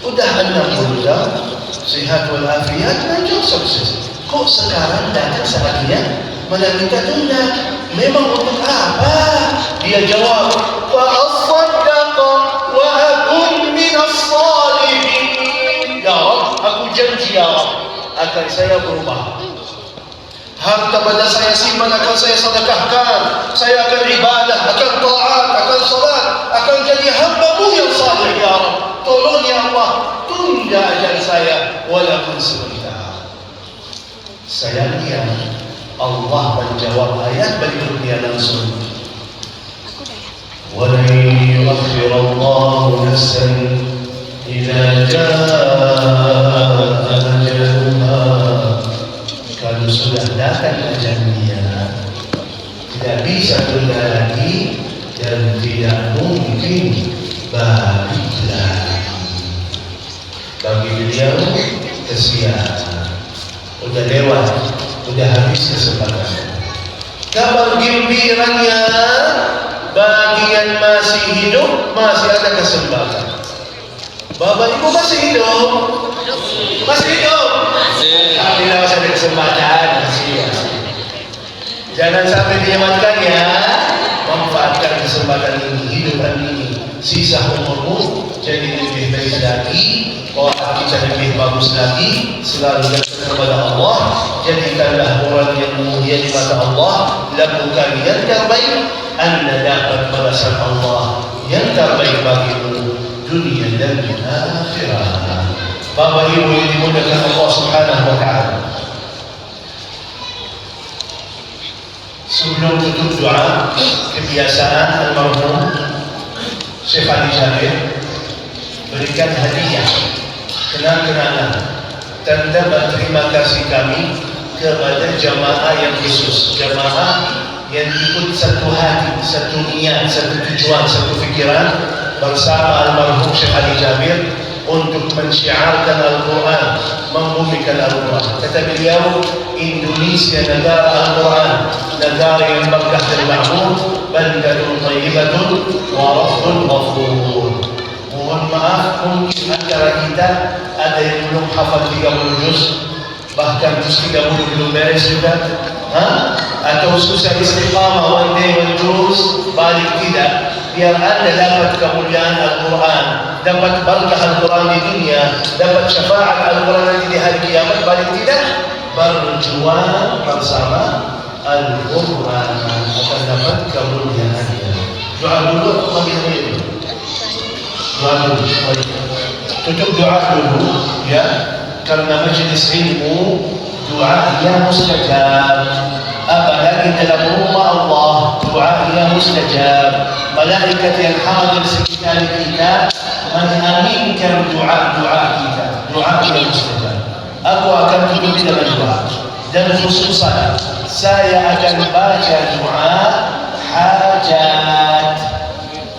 udah 60 tahun, sehat walafiat, lanjut sukses. Kok sekarang datang saatnya malah minta tunda? Memang untuk apa? Dia jawab, wa as-saddaqa wa akun minas salihin. Ya Rabb, aku janji ya Rabb, akan saya berubah. Harta pada saya simpan akan saya sedekahkan. Saya akan ibadah, akan taat, akan salat, akan jadi hamba-Mu yang saleh ya Rabb. Tolong ya Allah, tunda ajal saya walaupun sebentar. Sayangnya Allah menjawab ayat berikutnya langsung. وَلَنْ يُؤَخِّرَ اللَّهُ نَفْسًا إِذَا جَاءَ أَجَلُهَا. Kalau sudah datang ajalnya, tidak bisa tunda lagi dan tidak mungkin balik lagi. Bagi beliau kesian, udah lewat, udah habis kesempatan. Kabar gembiranya, bagi yang masih hidup masih ada kesempatan. Bapak ibu masih hidup? Masih hidup? kesempatan. Jangan sampai dilewatkan ya. Manfaatkan kesempatan ini, hidupan ini. Sisa umurmu jadi lebih baik lagi, taat kita lebih bagus lagi, selalu dekat kepada Allah. Jadikanlah orang yang mulia di mata Allah. Lakukan yang terbaik, anda dapat balasan Allah yang terbaik bagimu dunia dan akhirat. Bapak Ibu yang dimuliakan Allah Subhanahu wa taala, sebelum tutup doa, kebiasaan almarhum Syekh Ali Jabir berikan hadiah kenang-kenangan tanda berterima kasih kami kepada jamaah yang khusus, jamaah yang ikut satu hati, satu niat, satu tujuan, satu fikiran bersama almarhum Syekh Ali Jabir untuk mensyiarkan Al-Quran, membumikan Al-Quran. Kata beliau, Indonesia negara Al-Quran, negara yang berkah dan makmur, baldatun thayyibatun wa rabbun ghafur. Mohon maaf, mungkin antara kita ada yang belum hafal 30 juz, bahkan juz 30 belum beres juga, atau susah istiqamah one day one juz, balik tidak. Biar anda dapat kemuliaan Al-Quran, dapat berkah Al-Quran di dunia, dapat syafaat Al-Quran nanti di hari kiamat, balik tidak, berjuang bersama Al-Quran akan dapat kemuliaannya. Doa dulu atau bagi dulu? Doa dulu. Tutup doa dulu ya, karena majlis ilmu doa yang mustajab. Apalagi dalam rumah Allah, doa yang mustajab. Malaikat yang hadir sekitar kita mengaminkan doa-doa kita, doa yang mustajab. Aku akan tutup dengan doa, dan khususan saya akan baca doa hajat.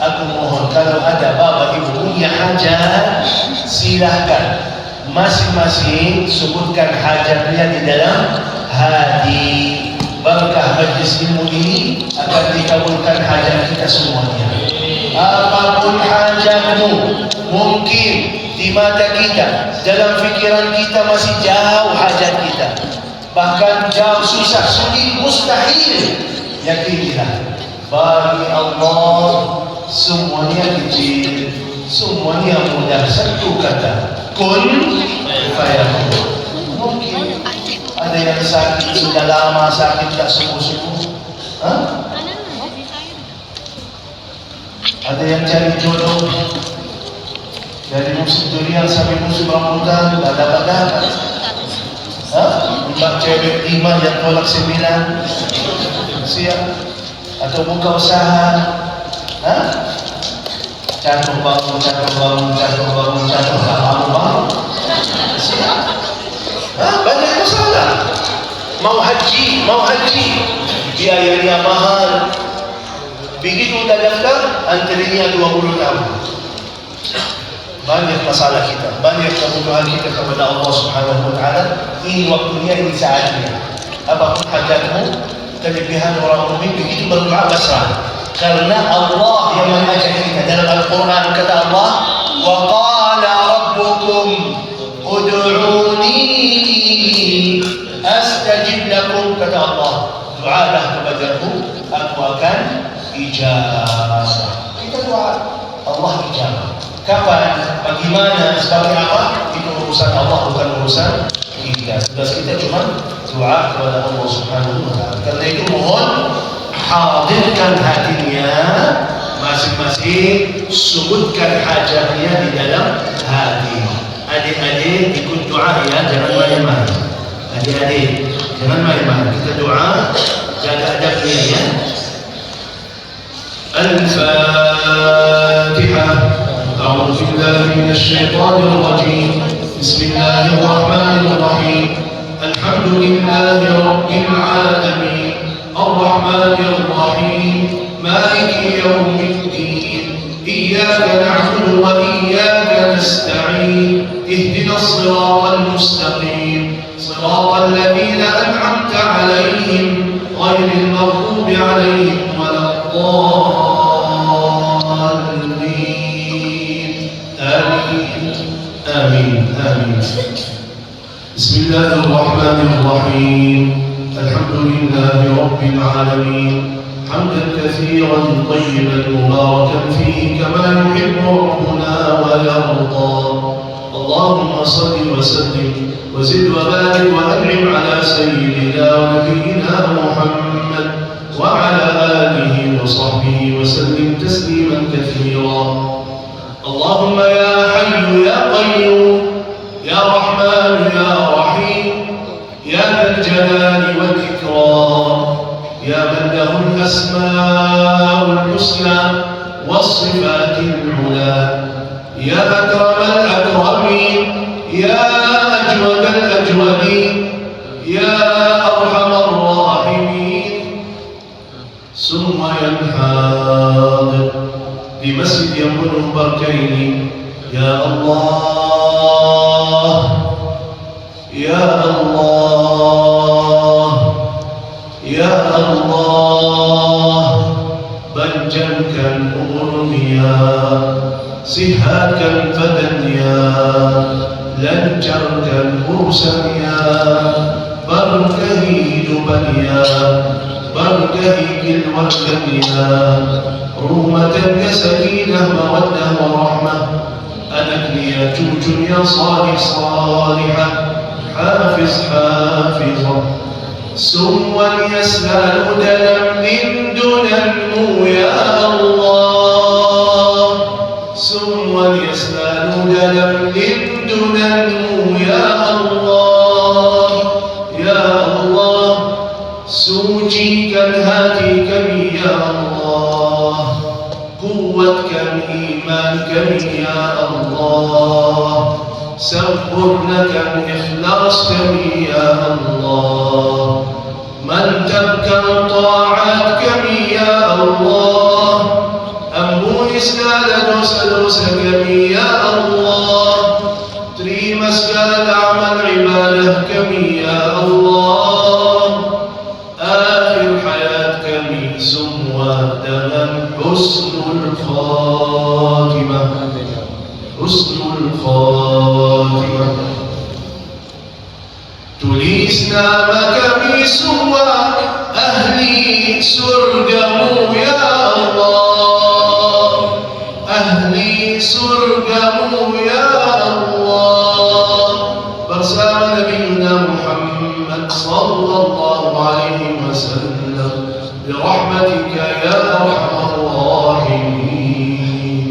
Aku mohon kalau ada bapak ibu punya hajat, silahkan masing-masing sebutkan hajatnya di dalam hati. Berkah majlis ilmu ini akan dikabulkan hajat kita semuanya. Apapun hajatmu, mungkin di mata kita, dalam fikiran kita masih jauh hajat kita, bahkan jauh, susah, sulit, mustahil. Yakinilah, bagi Allah semuanya kecil, semuanya mudah. Satu kata, kun fayakun. Mungkin ada yang sakit sudah lama, sakit tak sembuh-sembuh. Ada yang cari jodoh dari musim durian sampai musim rambutan, tak dapat-dapat. Empat cewek 5 yang tolak 9. Siap. Atau buka usaha. Jatuh bangun, jatuh bangun, jatuh bangun, jatuh bangun. Siap. Banyak masalah. Mau haji, biayanya mahal. Begitu udah daftar, antrinya 20 tahun. Banyak masalah kita, banyak kebutuhan kita kepada Allah Subhanahu wa taala. Ini waktunya, ini saatnya. Apapun hajatmu, kelebihan orang mukmin begitu berdoa pasrah. Karena Allah yang mengajak kita dalam Al-Quran, kata Allah, wa qala rabbukum ud'uni astajib lakum, kata Allah, doalah kepadaku, aku akan ijabah. Kita doa, Allah ijabah. Kapan, bagaimana, sebagai apa, itu urusan Allah, bukan urusan kita. Tugas kita cuma doa kepada Allah Subhanahu wa taala. Karena itu mohon hadirkan hatinya masing-masing, sebutkan hajatnya di dalam hati. Adik-adik ikut doa ya, jangan main-main. Adik-adik jangan main-main, kita doa, jaga adabnya ya. Al-Fatihah. أعوذ بالله من الشيطان الرجيم. بسم الله الرحمن الرحيم. الحمد لله رب العالمين الرحمن الرحيم مالك يوم الدين إياك نعبد وإياك نستعين اهدنا الصراط المستقيم صراط الذين أنعمت عليهم غير المغضوب عليهم ولا الضالين. آمين آمين آمين. بسم الله الرحمن الرحيم الحمد لله رب العالمين حمدا كثيرا طيبا مباركا فيه كما يحب ربنا ويرضى اللهم صل وسلم وزد وبارك وأنعم على سيدنا ونبينا محمد وعلى آله وصحبه وسلم تسليما كثيرا اللهم يا حي يا قيوم يا رحمن يا رحيم يا ذا الجلال والإكرام يا من له الأسماء الحسنى والصفات العلى يا أكرم الأكرمين يا أجود الأجودين يا أرحم الراحمين ثم ينحاد بمسجد يمن بركين يا الله يا الله يا الله بنجا كالأرميا سهاد كالفدنيا لنجر كالبرسميا بركهيد بنيا بركهيد الوردنيا رومة كسكينة مودة ورحمة أنكني يا جوج يا صالح صالحة حافظ حافظة سموا يسلل دلم من دون النمو يا الله سموا يسلل دلم من دون النمو يا الله يا الله سوجي كالهاتي كمي يا الله قوة كالإيمان كمي يا الله سبرنا كالإخلاص كمي يا الله من تبكى طاعات كمي يا الله أمو إسكال دوس دوس كمي يا الله تري مسكال عمل عباده كمي يا الله آخر حياة كمي سموى دمن حسن الخاتمة حسن الخاتمة تليسنا مكمي سوى أهلي سرقمو يا الله أهلي سرقمو يا الله برسام نبينا محمد صلى الله عليه وسلم برحمتك يا أرحم الراحمين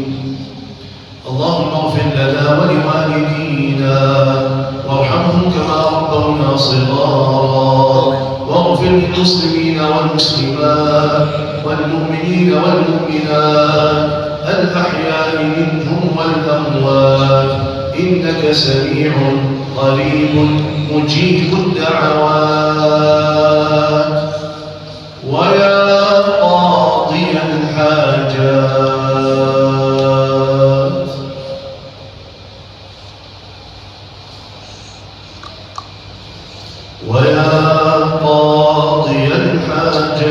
اللهم اغفر لنا ولوالدينا وارحمهم كما ربونا صغارا واغفر للمسلمين والمسلمات والمؤمنين والمؤمنات الأحياء منهم والأموات إنك سميع قريب مجيب الدعوات ويا قاضي الحاجات ويا قاضي الحاجات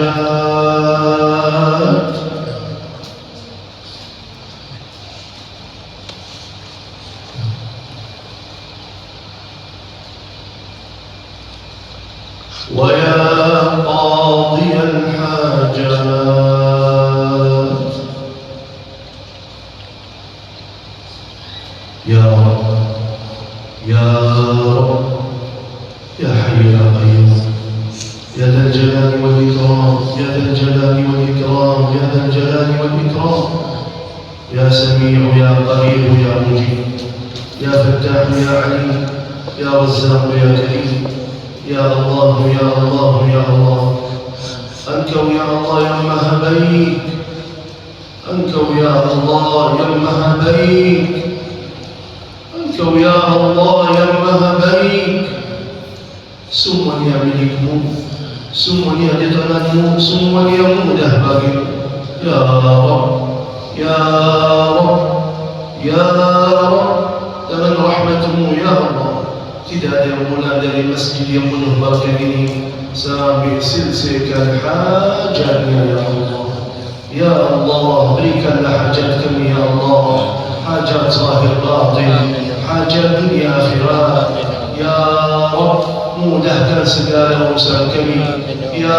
ويا قاضي الحاجات يا رب يا رب يا حي يا قيوم يا ذا الجلال والإكرام يا ذا الجلال والإكرام يا ذا الجلال والإكرام يا سميع يا قريب يا مجيب يا فتاح يا عليم يا رزاق يا كريم يا الله يا الله يا الله أنكوا يا الله يا مهبيك أنكوا يا الله يا مهبيك أنكوا يا الله يا مهبيك semuanya milikmu, semuanya di tanganmu, semuanya mudah bagimu. Ya Rabb, Ya Rabb, Ya Rabb, dengan rahmatmu ya Allah. Tidak ada yang mulai dari masjid yang penuh berkah ini sampai silsilkan hajatnya ya Allah. Ya Allah, berikanlah hajat kami ya Allah, hajat zahir batin, hajat dunia akhirat. Ya Rabb, mudahkan segala urusan kami. Ya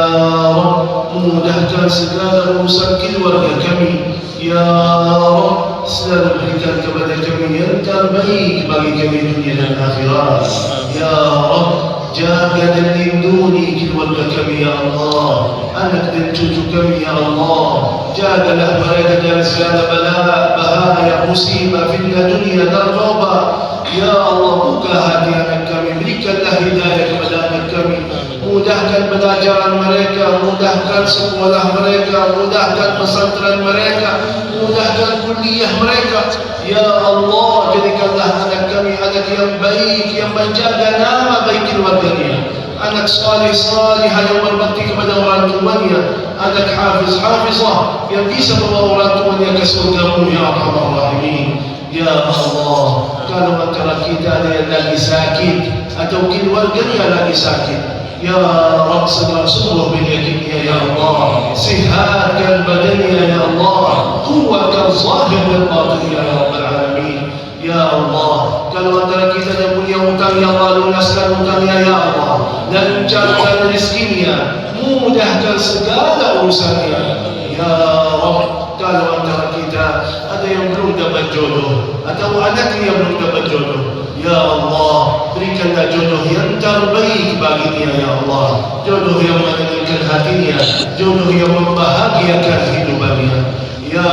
Rabb, mudahkan segala urusan keluarga kami. Ya Rabb, selalu berikan kepada kami yang terbaik bagi kami dunia dan akhirat. Ya Rabb, jaga dan lindungi keluarga kami ya Allah, anak dan cucu kami ya Allah. Jagalah mereka dari segala bala, bahaya, musibah fitnah dunia dan roba. Ya Allah, buka hati anak kami, berikanlah hidayah kepada anak kami. Mudahkan pelajaran mereka, mudahkan sekolah mereka, mudahkan pesantren mereka, mudahkan kuliah mereka. Ya Allah, jadikanlah anak kami anak yang baik, yang menjaga nama baik keluarganya, anak salih-salihah yang berbakti kepada orang tuanya, anak hafiz-hafizah yang bisa membawa orang tuanya ke surgamu ya Arhamar Rahimin. Ya Allah, kalau antara kita ada yang lagi sakit atau keluarganya lagi sakit, ya Rabb, segera sembuh penyakitnya ya Allah, sihatkan badannya ya Allah, kuatkan zahir dan batinnya ya Rabbal Alamin. Ya Allah, kalau antara kita yang punya hutang ya Allah, lunaskan hutangnya ya Allah, lancarkan rezekinya, mudahkan segala urusannya ya Rabb. Kalau antara kita ada yang belum dapat jodoh atau anaknya yang belum dapat jodoh, ya Allah, berikanlah jodoh yang terbaik baginya ya Allah, jodoh yang menenangkan hatinya, jodoh yang membahagiakan hidupannya ya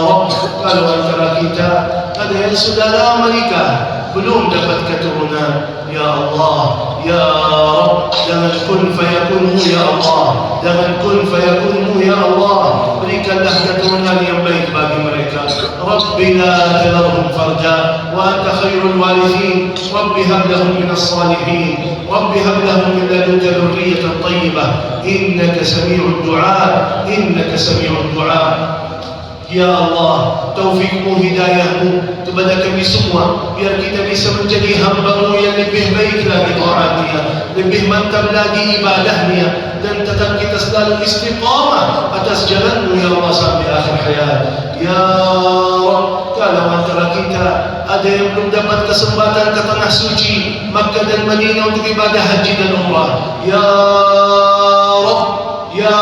Rabb. Kalau antara kita ada yang sudah lama nikah belum dapat keturunan, ya Allah, ya Rabb, jangan kun fayakunmu ya Allah, jangan kun fayakunmu ya Allah, berikanlah keturunan yang baik bagi mereka. Rabbina tadharhum farja wa anta khairul warithin, Rabbi hab lahum minas salihin, Rabbi hab lahum min ladunka dhurriyyatan tayyibah, innaka sami'ud du'a, innaka sami'ud du'a. Ya Allah, taufikmu, hidayahmu kepada kami semua, biar kita bisa menjadi hamba-Mu yang lebih baik lagi taatnya, lebih mantap lagi ibadahnya, dan tetap kita selalu istiqamah atas jalan-Mu ya Allah sampai akhir hayat. Ya Rabb, kalau antara kita ada yang belum dapat kesempatan ke tanah suci Makkah dan Madinah untuk ibadah haji dan umrah, ya Rabb, ya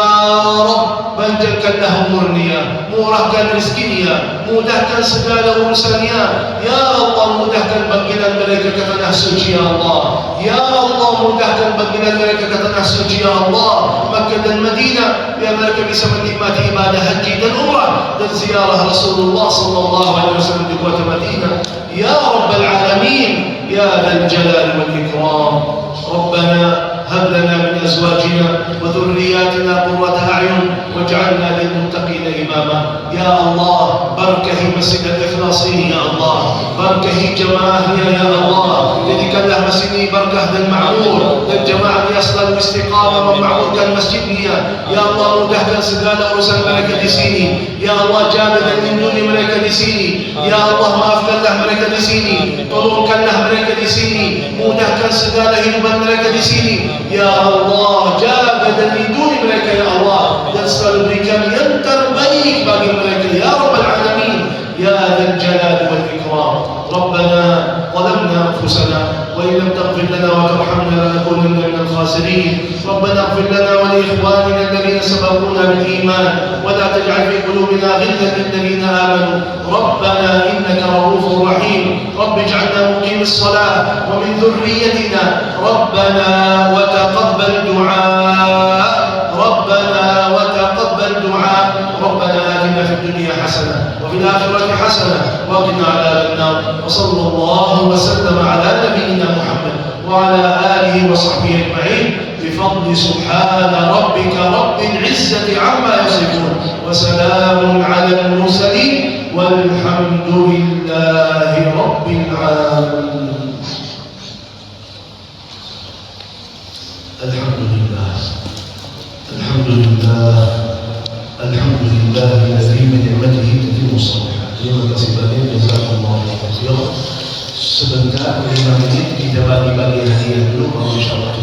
Rabb, panjangkanlah umurnya, murahkan rezekinya, mudahkan segala urusannya. Ya Allah, mudahkan panggilan mereka ke tanah suci ya Allah. Ya Allah, mudahkan panggilan mereka ke tanah suci ya Allah, Makkah dan Madinah, biar mereka bisa menikmati ibadah haji dan umrah dan ziarah Rasulullah sallallahu alaihi wasallam di kota Madinah. Ya Rabbal Alamin, ya Dzal Jalali wal Ikram. Rabbana هب لنا من أزواجنا وذرياتنا قرة أعين واجعلنا للمتقين إماما. يا الله، بركه مسجد الإخلاصين يا الله، بركه جماعة يا الله، jadikanlah masjid ini berkah dan makmur, dan jemaah yang selalu istiqamah memakmurkan masjidnya. Ya Allah, mudahkan segala urusan mereka di sini. Ya Allah, jaga dan lindungi mereka di sini. Ya Allah, maafkanlah mereka di sini, tolongkanlah mereka di sini, mudahkan segala hidupan mereka di sini. Ya Allah, jaga dan lindungi mereka ya Allah, dan selalu berikan yang terbaik bagi mereka ya Rabbal Alamin, ya Dzal Jalali wal Ikram. Rabbana ظلمنا أنفسنا وإن لم تغفر لنا وترحمنا لنكونن من الخاسرين. ربنا اغفر لنا ولإخواننا الذين سبقونا بالإيمان ولا تجعل في قلوبنا غلا للذين آمنوا ربنا إنك رؤوف رحيم. رب اجعلنا مقيم الصلاة ومن ذريتنا ربنا وتقبل دعاء، ربنا وتقبل دعاء. ربنا آتنا في الدنيا حسنة وفي الآخرة حسنة وقنا عذاب النار. وصلى الله وسلم على نبينا محمد وعلى آله وصحبه أجمعين بفضل سبحان ربك رب العزة عما يصفون وسلام على المرسلين والحمد لله رب العالمين. الحمد لله، الحمد لله، الحمد لله الذي بنعمته تتم الصالحات. Terima kasih banyak, jazakumullah khairan. Sebentar 5 menit kita bagi-bagi hadiah dulu, baru insyaallah